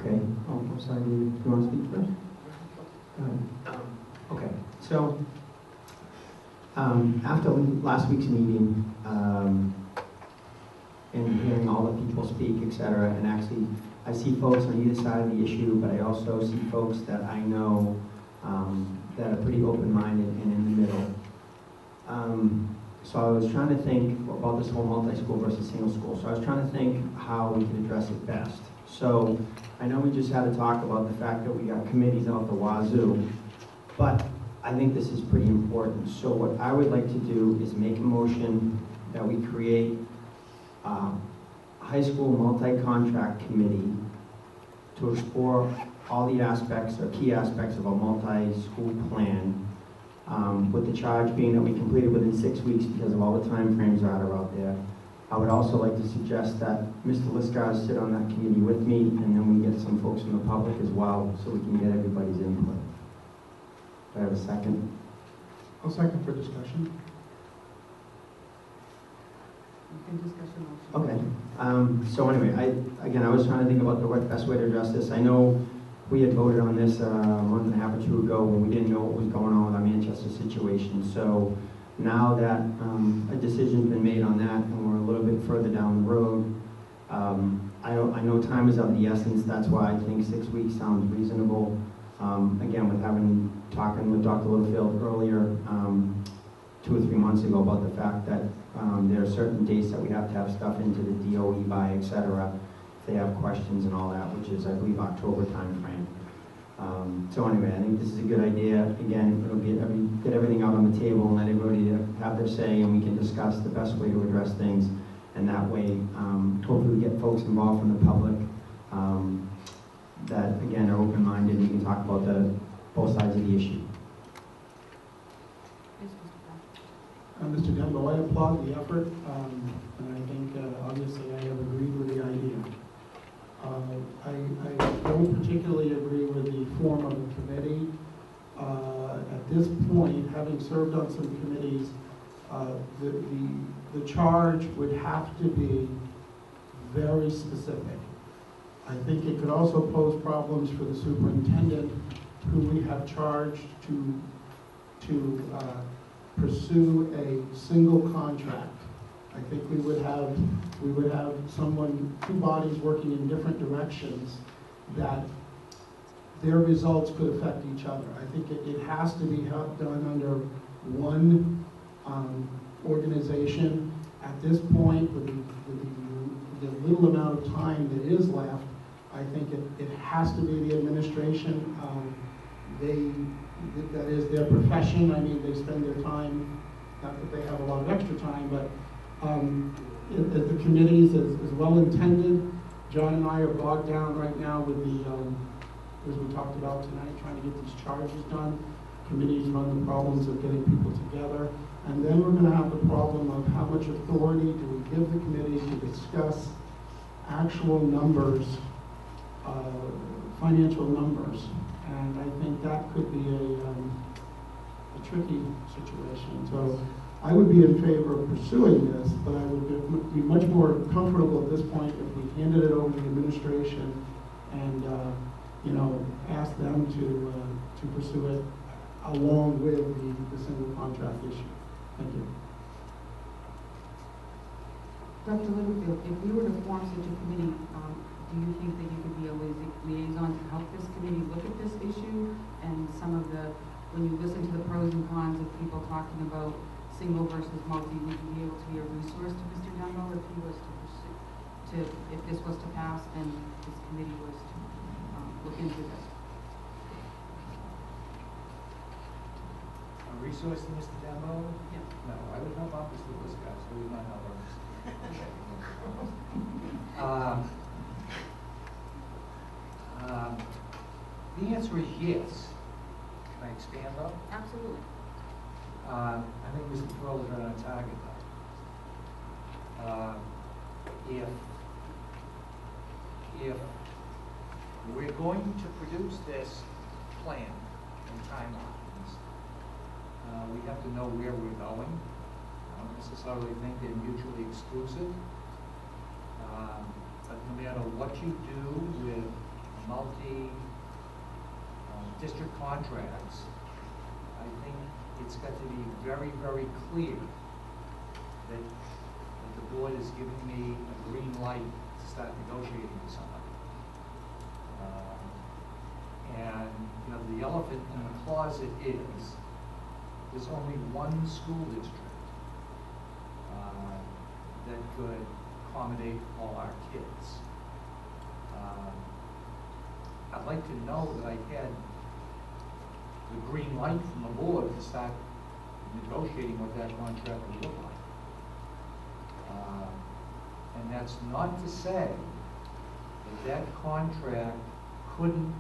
Okay. Oh, I'm sorry. Do you want to speak first? Go ahead. Okay. So, after last week's meeting, and hearing all the people speak, etc., and actually, I see folks on either side of the issue, but I also see folks that I know that are pretty open-minded and in the middle. So I was trying to think about this whole multi-school versus single school. So I was trying to think how we can address it best. So I know we just had to talk about the fact that we got committees out the wazoo, but I think this is pretty important. So what I would like to do is make a motion that we create a high school multi-contract committee to explore all the aspects or key aspects of a multi-school plan, with the charge being that we complete it within 6 weeks because of all the time frames that are out there. I would also like to suggest that Mr. Liskars sit on that committee with me, and then we get some folks from the public as well, so we can get everybody's input. Do I have a second? I'll second for discussion. You can discuss your motion. Okay. So anyway, I was trying to think about the best way to address this. I know we had voted on this a month and a half or two ago when we didn't know what was going on with our Manchester situation. So now that a decision's been made on that and we're a little bit further down the road, I know time is of the essence. That's why I think 6 weeks sounds reasonable. Again, with talking with Dr. Littlefield earlier, 2 or 3 months ago, about the fact that there are certain dates that we have to have stuff into the DOE by, etc. If they have questions and all that, which is, I believe, October timeframe. So anyway, I think this is a good idea. Again, it'll get everything out on the table and let everybody have their say, and we can discuss the best way to address things. And that way, hopefully we get folks involved from the public that, again, are open-minded, and we can talk about both sides of the issue. Yes, Mr. Brown. Mr. Dembo, I applaud the effort, and I think obviously I have agreed with the idea. I don't particularly agree with the form of the committee. At this point, having served on some committees, the charge would have to be very specific. I think it could also pose problems for the superintendent, who we have charged to pursue a single contract. I think we would have two bodies working in different directions, that their results could affect each other. I think it has to be done under one organization. At this point, with the little amount of time that is left, I think it has to be the administration. That is their profession. I mean, they spend their time, not that they have a lot of extra time, but the committees is well intended. John and I are bogged down right now with as we talked about tonight, trying to get these charges done. Committees run the problems of getting people together. And then we're going to have the problem of how much authority do we give the committee to discuss actual numbers, financial numbers. And I think that could be a tricky situation. So I would be in favor of pursuing this, but I would be much more comfortable at this point if we handed it over to the administration and ask them to pursue it along with the single contract issue. Thank you. Dr. Littlefield, if we were to form such a committee, do you think that you could be a liaison to help this committee look at this issue and when you listen to the pros and cons of people talking about single versus multi, would you be able to be a resource to Mr. Dembo if he was to pursue, if this was to pass and this committee was to look into this? A resource to Mr. Dembo? Yeah. No, I would help out Mr. Liskars, so we might help out the answer is yes. Can I expand though? Absolutely. I think Mr. Pearl is right on target though. If we're going to produce this plan and timelines, we have to know where we're going. I don't necessarily think they're mutually exclusive. But no matter what you do with district contracts, I think it's got to be very, very clear that the board is giving me a green light to start negotiating with somebody. And, you know, the elephant in the closet is, there's only one school district that could accommodate all our kids. I'd like to know that I had the green light from the board to start negotiating what that contract would look like. And that's not to say that that contract couldn't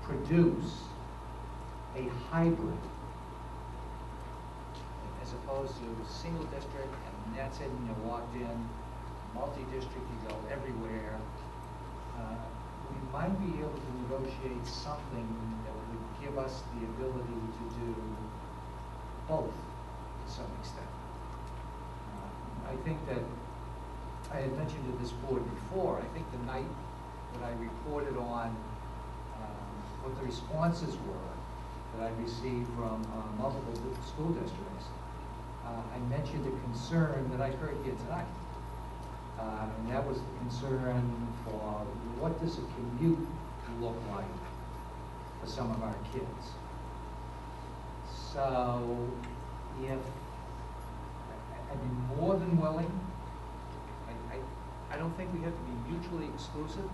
produce a hybrid as opposed to single district and that's it and you're locked in, multi-district, you go everywhere. We might be able to negotiate something that would give us the ability to do both to some extent. I think that I had mentioned to this board before, I think the night that I reported on what the responses were that I received from multiple school districts, I mentioned a concern that I heard here tonight. And that was the concern for what does a commute look like for some of our kids. So if I'd be more than willing, I don't think we have to be mutually exclusive,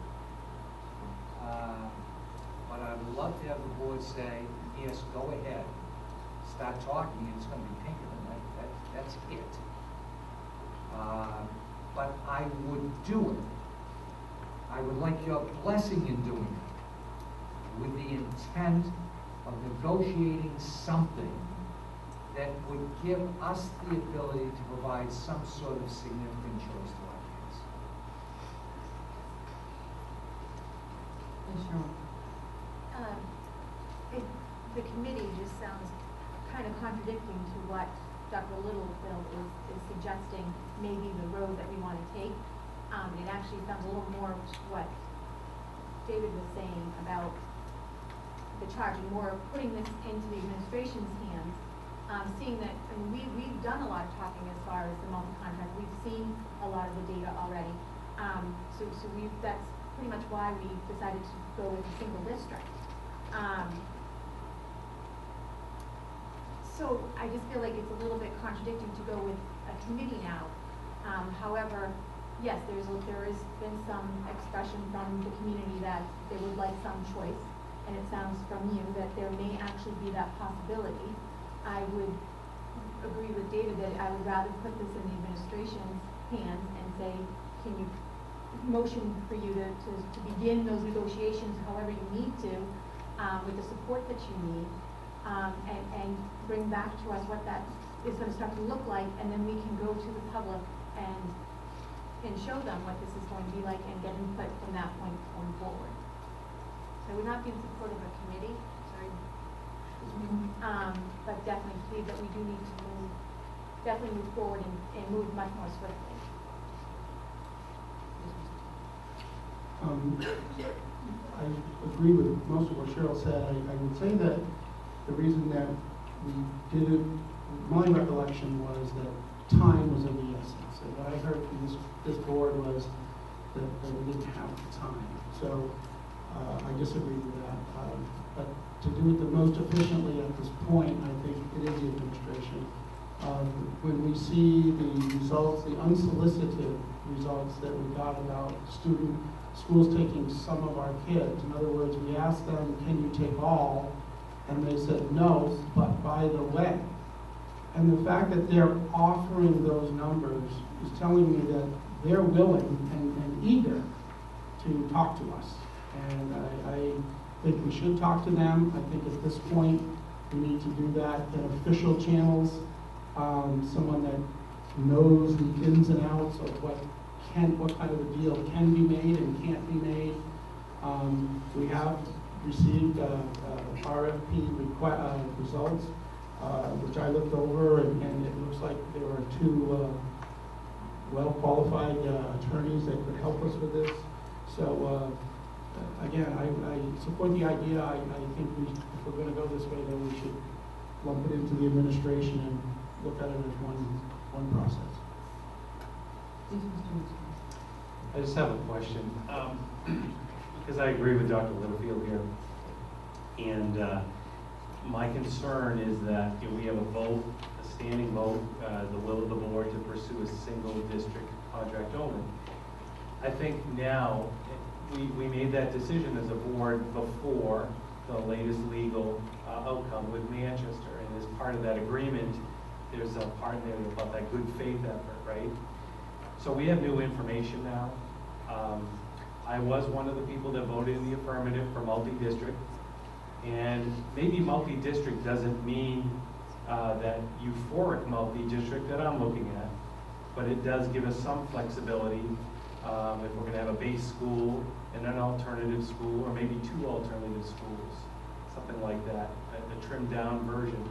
but I would love to have the board say, yes, go ahead, start talking, and it's going to be Pinkerton, that's it. But I would do it. I would like your blessing in doing it with the intent of negotiating something that would give us the ability to provide some sort of significant choice to our kids. Yes, Cheryl. The committee just sounds kind of contradicting to what Dr. Littlefield is suggesting maybe the road that we want to take. It actually sounds a little more to what David was saying about the charging, more putting this into the administration's hands, seeing that, I mean, we've done a lot of talking as far as the multi-contract. We've seen a lot of the data already. So that's pretty much why we decided to go with a single district. So I just feel like it's a little bit contradicting to go with a committee now. However, yes, there has been some expression from the community that they would like some choice, and it sounds from you that there may actually be that possibility. I would agree with David that I would rather put this in the administration's hands and say, can you motion for you to begin those negotiations however you need to, with the support that you need, and bring back to us what that is going to start to look like, and then we can go to the public and show them what this is going to be like and get input from that point going forward. So I would not be in support of a committee, sorry. But definitely believe that we do need to move forward and move much more swiftly. I agree with most of what Cheryl said. I would say that the reason that we did it, my recollection was that time was of the essence. And what I heard from this board was that we didn't have the time. So I disagree with that. But to do it the most efficiently at this point, I think it is the administration. When we see the results, the unsolicited results that we got about schools taking some of our kids. In other words, we asked them, can you take all? And they said no, but by the way. And the fact that they're offering those numbers is telling me that they're willing and eager to talk to us. And I think we should talk to them. I think at this point we need to do that in official channels. Someone that knows the ins and outs of what kind of a deal can be made and can't be made. We have received RFP results, which I looked over, and it looks like there are two well-qualified attorneys that could help us with this. So, again, I support the idea. I think if we're gonna go this way, then we should lump it into the administration and look at it as one process. Please, Mr. Mr. I just have a question, because I agree with Dr. Littlefield here. And my concern is that if we have a vote, a standing vote, the will of the board to pursue a single district contract only. I think now, we made that decision as a board before the latest legal outcome with Manchester. And as part of that agreement, there's a part in there about that good faith effort, right? So we have new information now. I was one of the people that voted in the affirmative for multi-district. And maybe multi-district doesn't mean that euphoric multi-district that I'm looking at, but it does give us some flexibility if we're gonna have a base school and an alternative school, or maybe two alternative schools, something like that, a trimmed down version.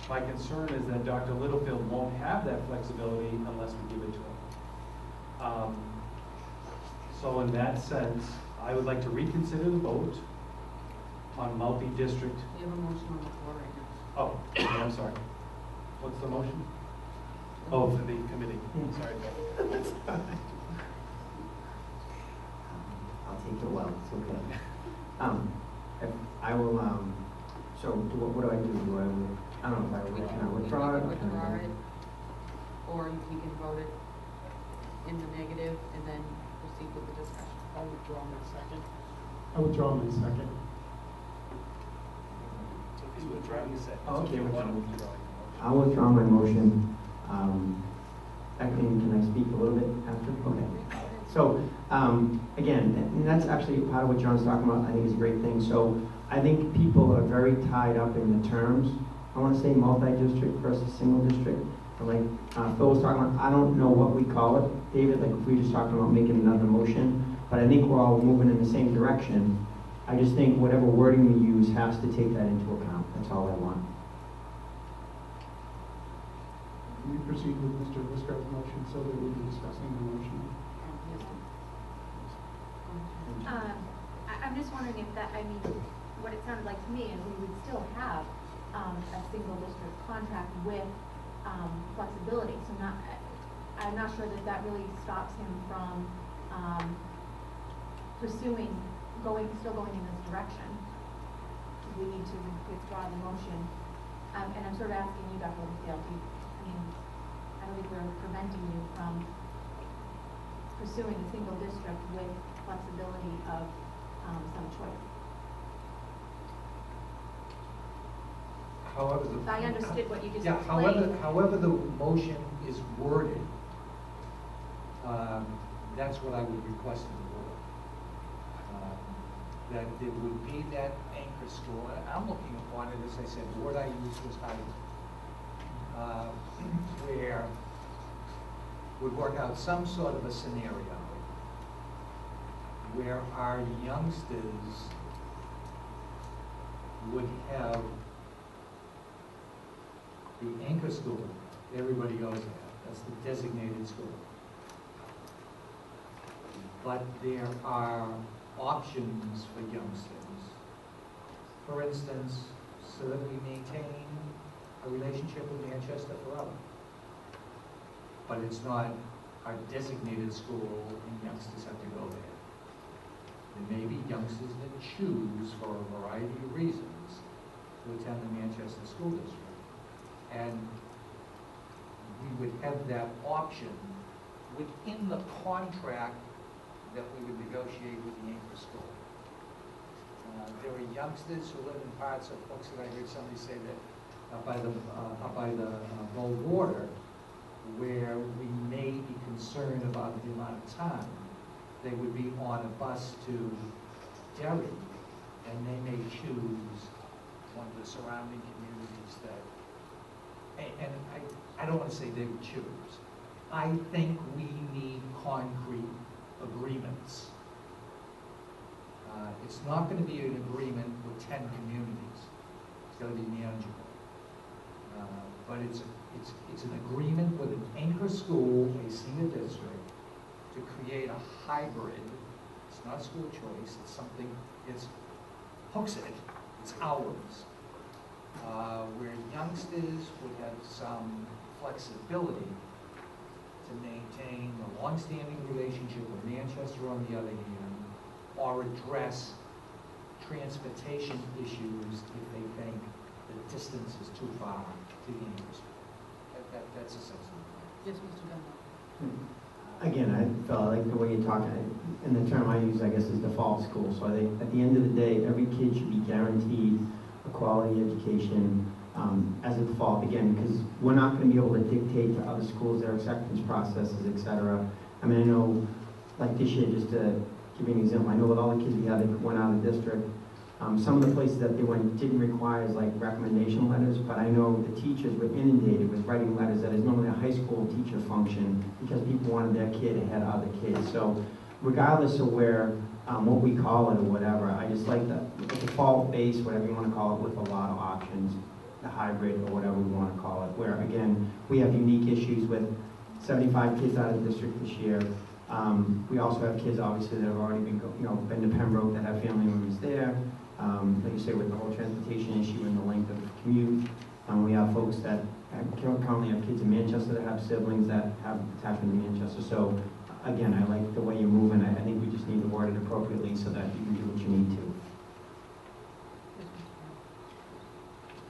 My concern is that Dr. Littlefield won't have that flexibility unless we give it to him. So in that sense, I would like to reconsider the vote on multi-district. We have a motion on the floor right now. Oh, yeah, I'm sorry. What's the motion? Oh, for the committee. Sorry. I'll take it well, it's okay. If I will, so what do I do? I don't know if can I withdraw it? We can withdraw it, or we can vote it in the negative and then proceed with the discussion. I'll withdraw my second. I withdraw my second. He's withdrawing his second. Oh, okay, So if you want to withdraw. withdraw your motion. I'll withdraw my motion. Can I speak a little bit after? Okay. So, again, and that's actually part of what John's talking about. I think is a great thing. So, I think people are very tied up in the terms. I want to say multi-district versus single district. And like Phil was talking about, I don't know what we call it, David. Like if we were just talking about making another motion, but I think we're all moving in the same direction. I just think whatever wording we use has to take that into account. That's all I want. We proceed with Mr. Viscar's motion so that we can discussing the motion. I'm just wondering if that, I mean, what it sounded like to me is we would still have a single district contract with flexibility. So I'm not sure that that really stops him from pursuing, still going in this direction. We need to withdraw the motion. And I'm sort of asking you, Dr. Littlefield, I don't think we're preventing you from pursuing a single district with flexibility of some choice. However, So I understood what you just yeah, explained. however the motion is worded, that's what I would request of the board. That there would be that anchor school, and I'm looking upon it, as I said, the word I used was hybrid, where we'd work out some sort of a scenario where our youngsters would have the anchor school everybody goes there. That's the designated school. But there are options for youngsters. For instance, so that we maintain a relationship with Manchester forever. But it's not our designated school and youngsters have to go there. There may be youngsters that choose, for a variety of reasons, to attend the Manchester School District. And we would have that option within the contract that we would negotiate with the anchor school. There are youngsters who live in parts of folks that I heard somebody say that up by the Bow Water, where we may be concerned about the amount of time they would be on a bus to Derry, and they may choose one of the surrounding communities that, and I don't want to say they would choose. I think we need concrete agreements. It's not going to be an agreement with 10 communities. It's going to be manageable. But it's It's an agreement with an anchor school, a senior district, to create a hybrid. It's not school choice, it's something, it's hooks it, it's ours. Where youngsters would have some flexibility to maintain a long-standing relationship with Manchester on the other hand, or address transportation issues if they think the distance is too far to the anchor school. That's a sense of it. Yes, Mr. Dunlap. Again, I felt like the way you're talking, and the term I use, I guess, is default school. So I think at the end of the day, every kid should be guaranteed a quality education as a default, again, because we're not going to be able to dictate to other schools their acceptance processes, et cetera. I mean, I know, like this year, just to give you an example, I know with all the kids we had that went out of the district, some of the places that they went didn't require like recommendation letters, but I know the teachers were inundated with writing letters that is normally a high school teacher function because people wanted their kid ahead of other kids. So regardless of where, what we call it or whatever, I just like the default base, whatever you want to call it, with a lot of options, the hybrid or whatever we want to call it, where again, we have unique issues with 75 kids out of the district this year. We also have kids obviously that have already been, been to Pembroke that have family members there. Like you say, with the whole transportation issue and the length of commute. We have folks that currently have kids in Manchester that have siblings that have happened in Manchester. So again, I like the way you're moving. I think we just need to word it appropriately so that you can do what you need to.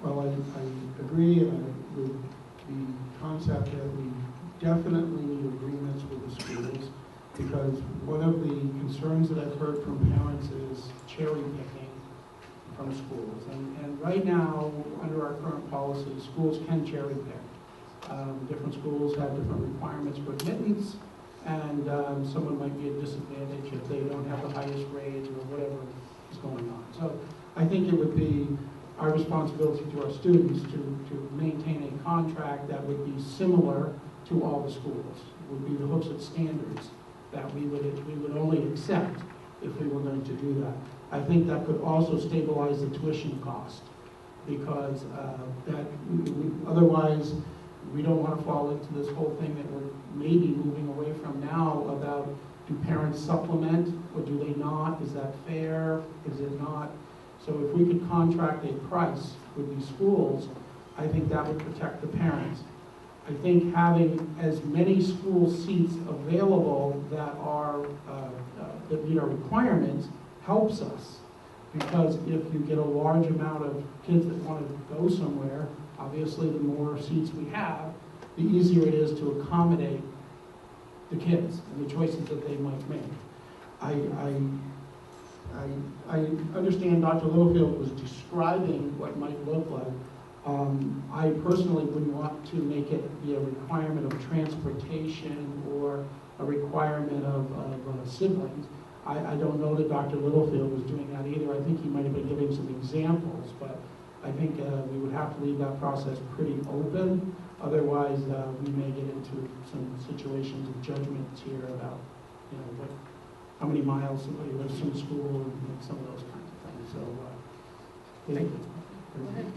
Well, I agree with the concept that we definitely need agreements with the schools, because one of the concerns that I've heard from parents is cherry picking from schools. And right now, under our current policy, schools can cherry pick. Different schools have different requirements for admittance, and someone might be at a disadvantage if they don't have the highest grades or whatever is going on. So I think it would be our responsibility to our students to maintain a contract that would be similar to all the schools. It would be the Hooksett standards that we would only accept if we were going to do that. I think that could also stabilize the tuition cost, because otherwise we don't want to fall into this whole thing that we're maybe moving away from now about, do parents supplement or do they not? Is that fair? Is it not? So if we could contract a price with these schools, I think that would protect the parents. I think having as many school seats available that are that meet our requirements helps us, because if you get a large amount of kids that want to go somewhere, obviously the more seats we have, the easier it is to accommodate the kids and the choices that they might make. I understand Dr. Littlefield was describing what might look like. I personally wouldn't want to make it be a requirement of transportation or a requirement of siblings. I don't know that Dr. Littlefield was doing that either. I think he might have been giving some examples, but I think we would have to leave that process pretty open. Otherwise, we may get into some situations of judgments here about, how many miles somebody lives from school and some of those kinds of things. So,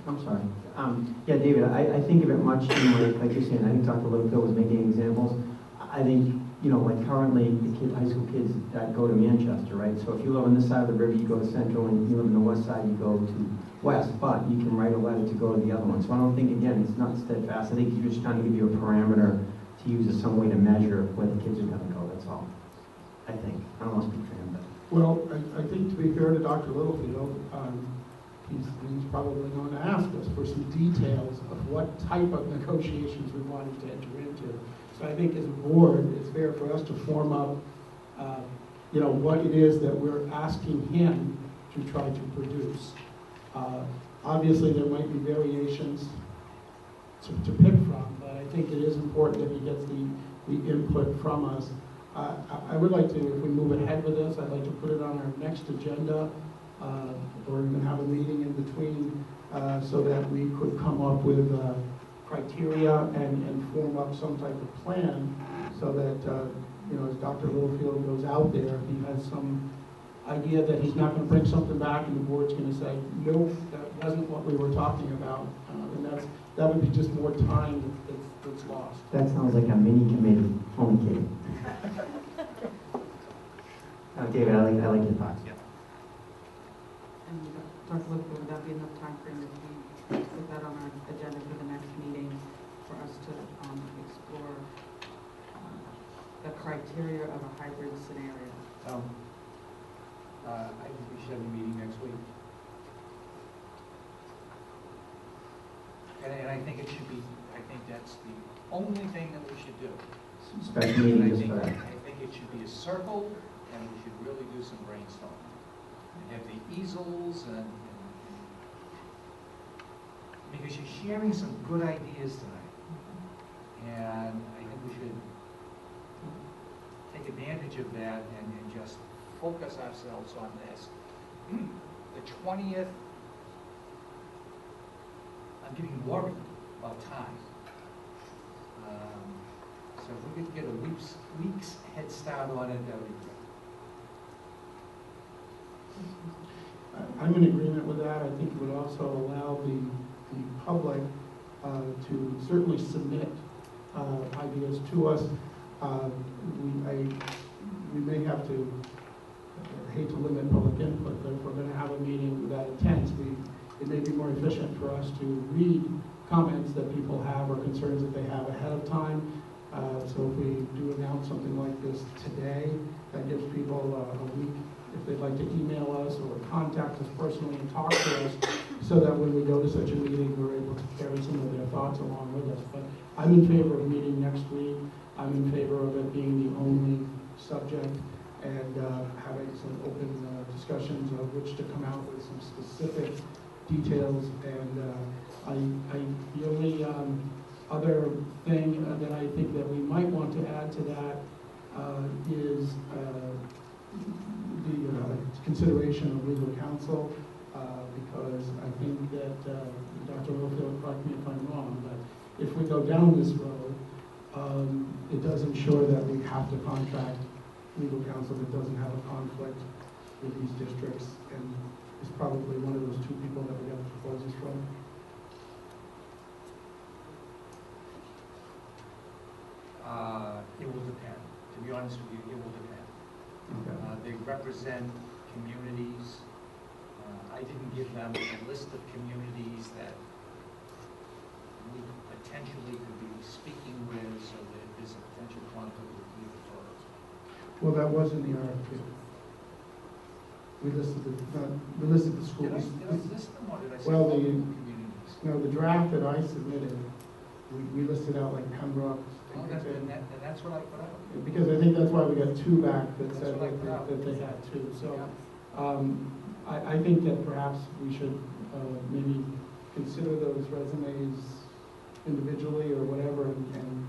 I'm sorry. Yeah, David, I think of it much like you're saying. I think Dr. Littlefield was making examples. I think, like currently the high school kids that go to Manchester, right? So if you live on this side of the river, you go to Central, and if you live on the west side, you go to West, but you can write a letter to go to the other one. So I don't think, again, it's not steadfast. I think you're just trying to give you a parameter to use as some way to measure where the kids are going to go, that's all. I think. I don't want to speak for him, but. well, I think to be fair to Dr. Littlefield, he's probably going to ask us for some details of what type of negotiations we wanted to enter into. So I think as a board, it's fair for us to form up, what it is that we're asking him to try to produce. Obviously, there might be variations to pick from, but I think it is important that he gets the input from us. I would like to, if we move ahead with this, I'd like to put it on our next agenda, or even have a meeting in between, so that we could come up with criteria and form up some type of plan, so that, as Dr. Littlefield goes out there, he has some idea that he's not going to bring something back and the board's going to say, nope, that wasn't what we were talking about, and that would be just more time that's lost. That sounds like a mini committee, home kid. David, I like your thoughts. And Dr. Littlefield, would that be enough time frame if we put that on our agenda for the next meeting for us to explore the criteria of a hybrid scenario? I think we should have a meeting next week. And I think it should be, I think that's the only thing that we should do. Special meeting And just for that. I think it should be a circle, and we should really do some brainstorming. And have the easels and because you're sharing some good ideas tonight. And I think we should take advantage of that and just focus ourselves on this. The 20th, I'm getting worried about time. So if we could get a week's head start on it, that would be great. I'm in agreement with that. I think it would also allow the public to certainly submit ideas to us. We may have to, I hate to limit public input, but if we're going to have a meeting that intense, it may be more efficient for us to read comments that people have or concerns that they have ahead of time. So if we do announce something like this today, that gives people a week if they'd like to email us or contact us personally and talk to us, so that when we go to such a meeting, we're able to carry some of their thoughts along with us. But I'm in favor of meeting next week. I'm in favor of it being the only subject and having some open discussions of which to come out with some specific details. And the only other thing that I think that we might want to add to that is the consideration of legal counsel, because I think that Dr. Littlefield, correct me if I'm wrong, but if we go down this road, it does ensure that we have to contract legal counsel that doesn't have a conflict with these districts, and is probably one of those two people that we have proposals from. It will depend. To be honest with you, it will depend. Okay. They represent communities. I didn't give them a list of communities that we potentially could be speaking with, so that there's a potential conflict with either firm. Well, that was in the RFP. We listed the schools. Did I list them, or did I say Well, local the- communities? No, the draft that I submitted, we listed out like Pembroke. Oh, that's what I put out. Because I think that's why we got two back that That's said what I put out. that they had two. So Yeah. I think that perhaps we should maybe consider those resumes individually or whatever, and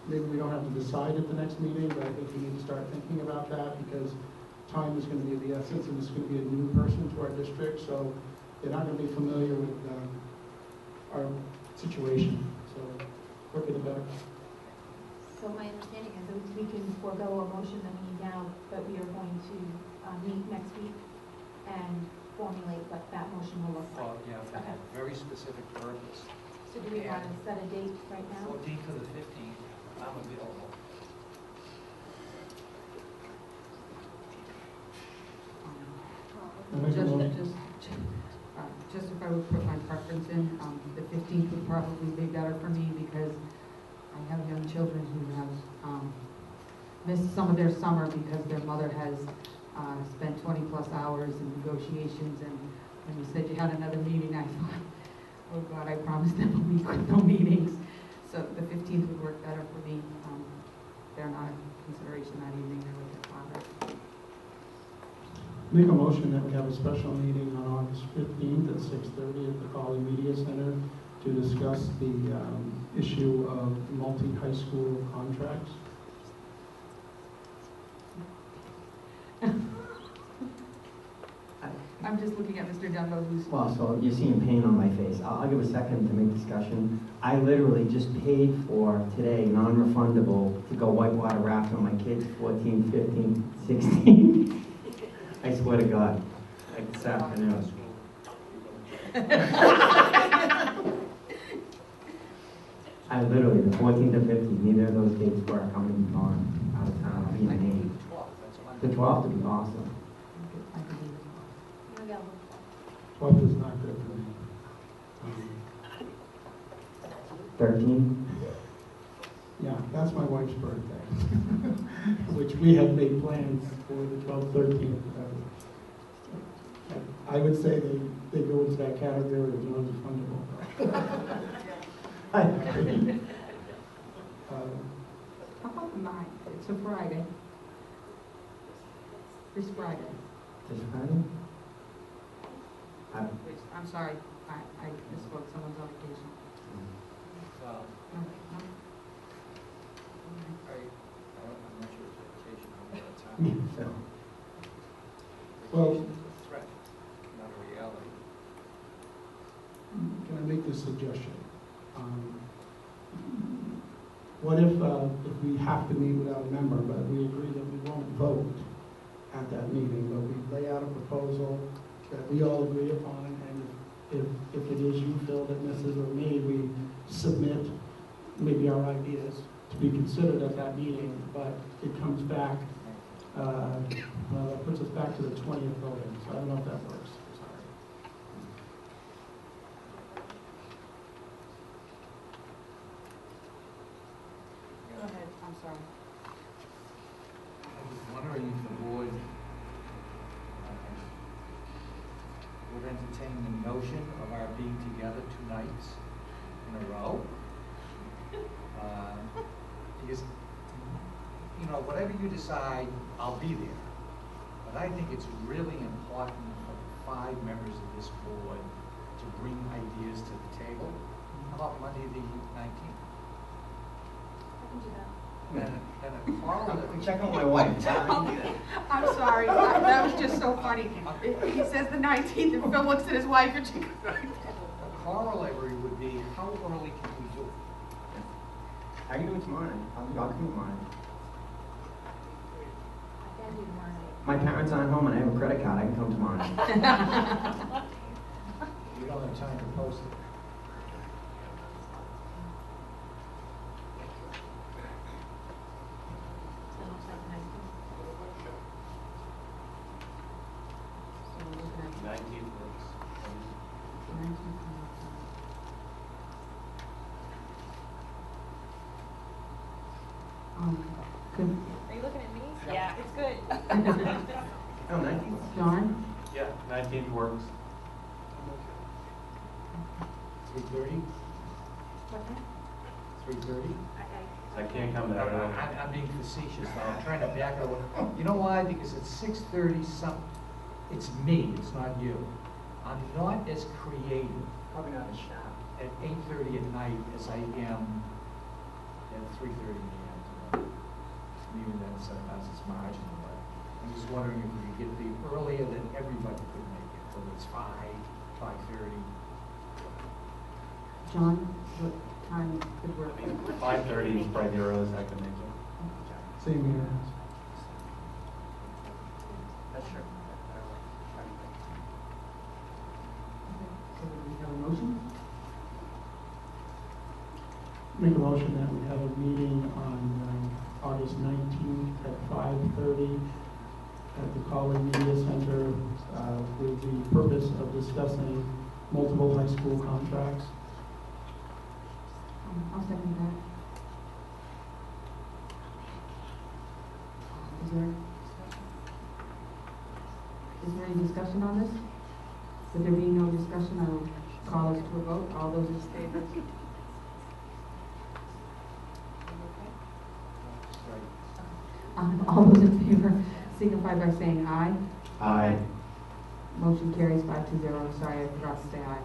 maybe we don't have to decide at the next meeting, but I think we need to start thinking about that, because time is going to be of the essence, and this is going to be a new person to our district, so they're not going to be familiar with our situation. So quicker the better. So my understanding is that we can forego a motion that we need now, but we are going to meet next week and formulate what that motion will look like. Well, yeah, for a very specific purpose. So do we want to set a date right now? 14th to the 15th, I'm available. I make a motion. Just if I would put my preference in, the 15th would probably be better for me, because I have young children who have missed some of their summer because their mother has spent 20+ hours in negotiations, and when you said you had another meeting, I thought, oh God, I promised them a week with no meetings. So the 15th would work better for me. They're not in consideration that evening, they're with their father. Make a motion that we have a special meeting on August 15th at 6:30 at the Colley Media Center to discuss the issue of multi-high school contracts. I'm just looking at Mr. Dumbo, who's... Well, so you're seeing pain on my face. I'll give a second to make discussion. I literally just paid for today, non-refundable, to go whitewater raft on my kids, 14, 15, 16. I swear to God, like this afternoon. I literally, the 14th or 15th, neither of those dates work. I'm going to be gone out of town. I'll be in Maine. 12th, that's what The 12th would be awesome. I can do I'm available. 12th is not good for me. 13th? Yeah, that's my wife's birthday, which we had made plans for the 12th, 13th. I would say they go into that category of non-refundable. I agree. How about the 9th? It's a Friday. This Friday. This Friday? I'm sorry, I misspoke, someone's on vacation. So, No, no. I'm not sure it's vacation, I'm out of time. So, Well- Vacation's a threat, not a reality. Can I make this suggestion? What if we have to meet without a member, but we agree that we won't vote at that meeting, but we lay out a proposal that we all agree upon, and if it is you, Phil, that misses, or me, we submit maybe our ideas to be considered at that meeting, but it comes back, well, that puts us back to the 20th voting, so I don't know if that works. Sorry. Go ahead, I'm sorry. I was wondering if the board would entertain the notion of our being together 2 nights in a row. Because, you know, whatever you decide, I'll be there. But I think it's really important for the 5 members of this board to bring ideas to the table. How about Monday the 19th? I can do that. Then a corollary. check on my wife. I'm sorry, that was just so funny. He says the 19th, and Phil looks at his wife, and she goes, A corollary would be, how early can we do it? I can do it tomorrow night. I'll come tomorrow night. I can do tomorrow night. My parents aren't home and I have a credit card. I can come tomorrow night. We don't have time to post it. So it looks like the 19th. So we're looking at 19th works. 19th. Could, Are you looking at me? Yeah. It's good. Oh, 19th? John? Yeah, 19th works. 3:30? What time? 3:30? I can't come that early. I'm being facetious, though. I'm trying to back up. You know why? Because at 6:30, it's me, it's not you. I'm not as creative Probably not as sharp. at 8:30 at night as I am at 3:30 in the afternoon. Even that's marginal, but I'm just wondering if we could get the earlier than everybody could make it, whether it's 5:30. John, what time could work? 5:30 is probably the earliest I can make it. Same here. That's sure. So we have a motion? Make a motion that we have a meeting on August 19th at 5:30 at the College Media Center with the purpose of discussing multiple high school contracts. I'll second that. Is there any discussion on this? Would there be no discussion, I will call us to a vote. All those in favor? All those in favor signify by saying aye. Aye. Motion carries 5-0. I'm sorry, I forgot to say aye.